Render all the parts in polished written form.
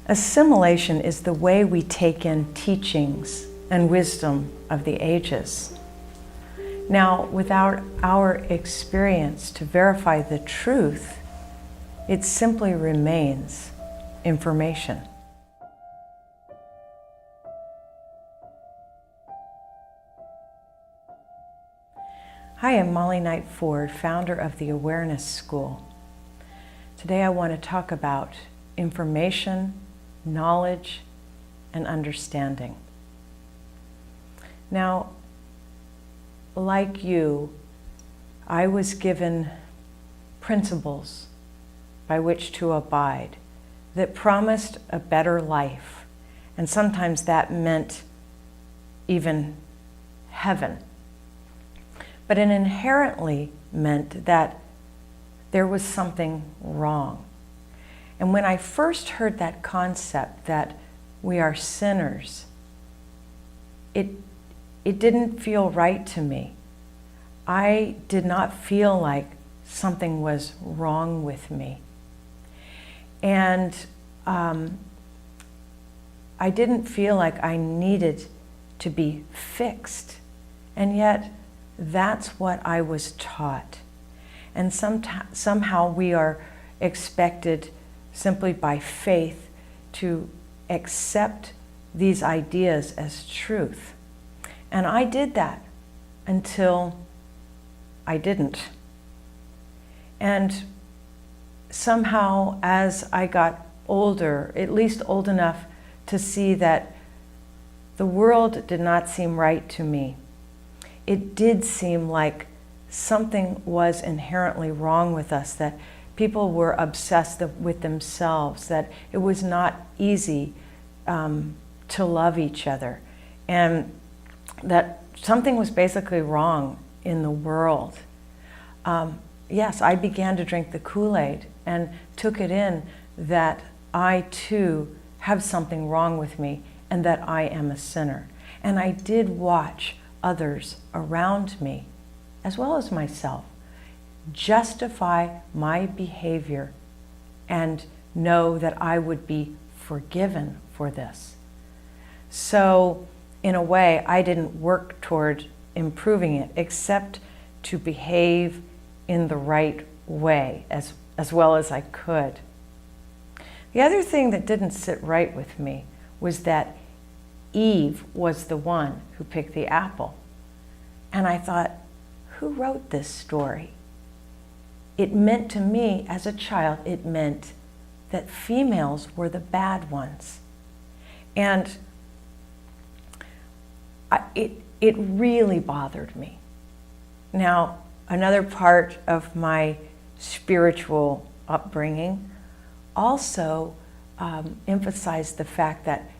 Assimilation is the way we take in teachings and wisdom of the ages. Now, without our experience to verify the truth, it simply remains information. Hi, I'm Molly Knight Forde, founder of the Awareness School. Today I want to talk about information, knowledge, and understanding. Now, like you, I was given principles by which to abide that promised a better life, and sometimes that meant even heaven. But it inherently meant that there was something wrong. And when I first heard that concept that we are sinners, it didn't feel right to me. I did not feel like something was wrong with me. And I didn't feel like I needed to be fixed. And yet, that's what I was taught. And somehow we are expected simply by faith to accept these ideas as truth. And I did that until I didn't. And somehow as I got older, at least old enough to see that the world did not seem right to me, it did seem like something was inherently wrong with us, that people were obsessed with themselves, that it was not easy to love each other, and that something was basically wrong in the world. Yes, I began to drink the Kool-Aid and took it in that I too have something wrong with me and that I am a sinner. And I did watch others around me, as well as myself, justify my behavior and know that I would be forgiven for this. So, in a way, I didn't work toward improving it, except to behave in the right way as well as I could. The other thing that didn't sit right with me was that Eve was the one who picked the apple. And I thought, who wrote this story? It meant to me as a child, it meant that females were the bad ones. And it really bothered me. Now, another part of my spiritual upbringing also emphasized the fact that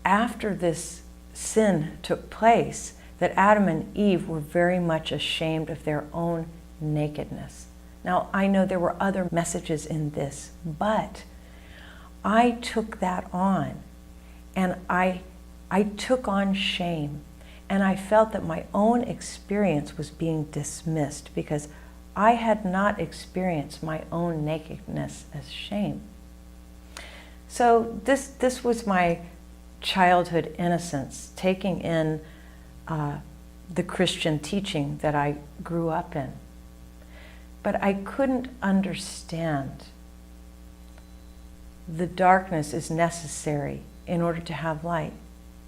after this sin took place, that Adam and Eve were very much ashamed of their own nakedness. Now, I know there were other messages in this, but I took that on, and I took on shame, and I felt that my own experience was being dismissed because I had not experienced my own nakedness as shame. So this was my childhood innocence, taking in the Christian teaching that I grew up in. But I couldn't understand the darkness is necessary in order to have light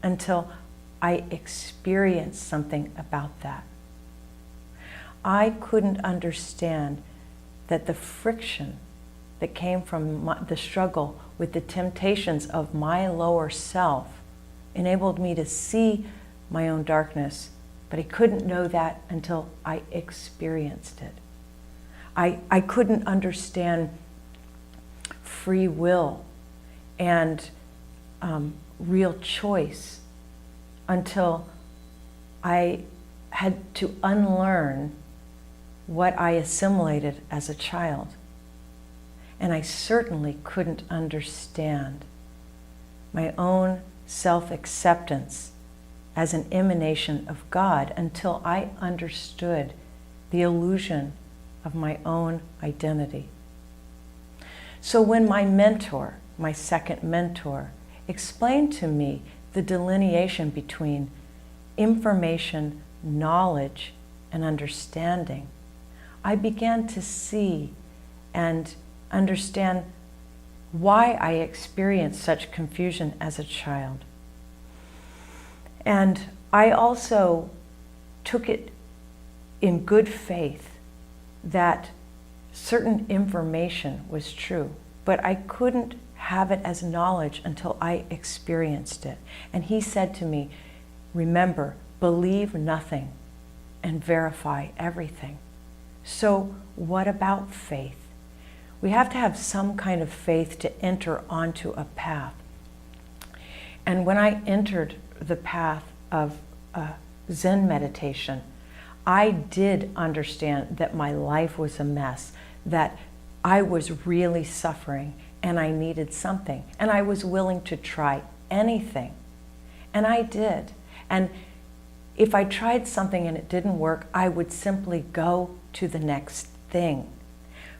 until I experienced something about that. I couldn't understand that the friction that came from the struggle with the temptations of my lower self enabled me to see my own darkness, but I couldn't know that until I experienced it. I couldn't understand free will and real choice until I had to unlearn what I assimilated as a child. And I certainly couldn't understand my own self-acceptance as an emanation of God until I understood the illusion of my own identity. So when my mentor, my second mentor, explained to me the delineation between information, knowledge, and understanding, I began to see and understand why I experienced such confusion as a child. And I also took it in good faith that certain information was true, but I couldn't have it as knowledge until I experienced it. And he said to me, remember, believe nothing and verify everything. So what about faith? We have to have some kind of faith to enter onto a path. And when I entered the path of Zen meditation, I did understand that my life was a mess, that I was really suffering and I needed something. And I was willing to try anything. And I did. And if I tried something and it didn't work, I would simply go to the next thing.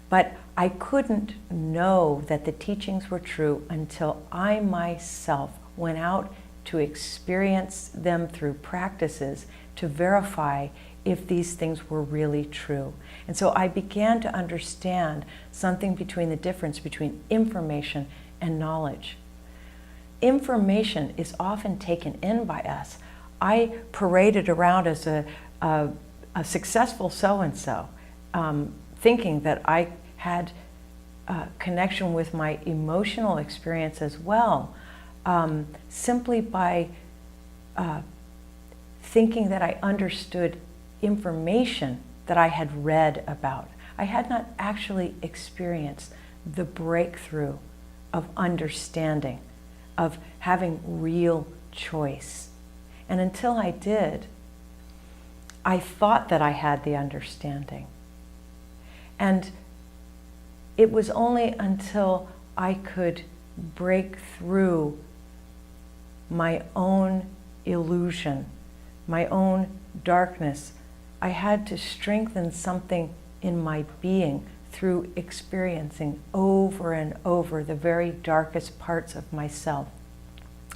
But I couldn't know that the teachings were true until I myself went out to experience them through practices to verify if these things were really true. And so I began to understand something between the difference between information and knowledge. Information is often taken in by us. I paraded around as a successful so-and-so, thinking that I had connection with my emotional experience as well, simply by thinking that I understood information that I had read about. I had not actually experienced the breakthrough of understanding, of having real choice. And until I did, I thought that I had the understanding. And it was only until I could break through my own illusion, my own darkness. I had to strengthen something in my being through experiencing over and over the very darkest parts of myself.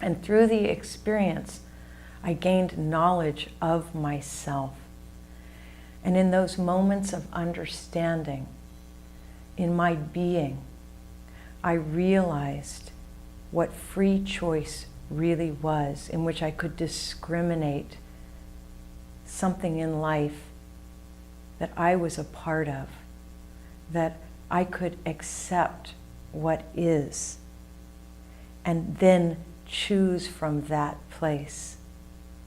And through the experience, I gained knowledge of myself. And in those moments of understanding, in my being, I realized what free choice really was, in which I could discriminate something in life that I was a part of, that I could accept what is, and then choose from that place,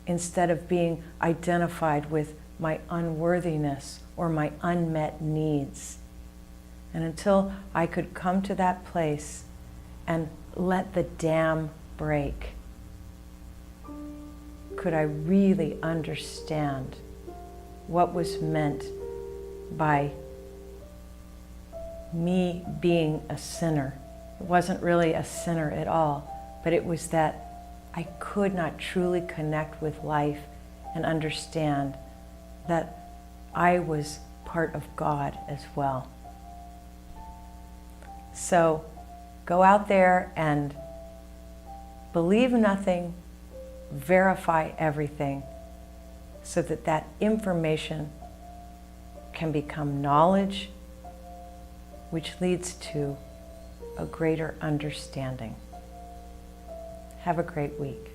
instead of being identified with my unworthiness or my unmet needs. And until I could come to that place and let the dam break, could I really understand what was meant by me being a sinner. It wasn't really a sinner at all, but it was that I could not truly connect with life and understand that I was part of God as well. So go out there and believe nothing, verify everything, so that that information can become knowledge, which leads to a greater understanding. Have a great week.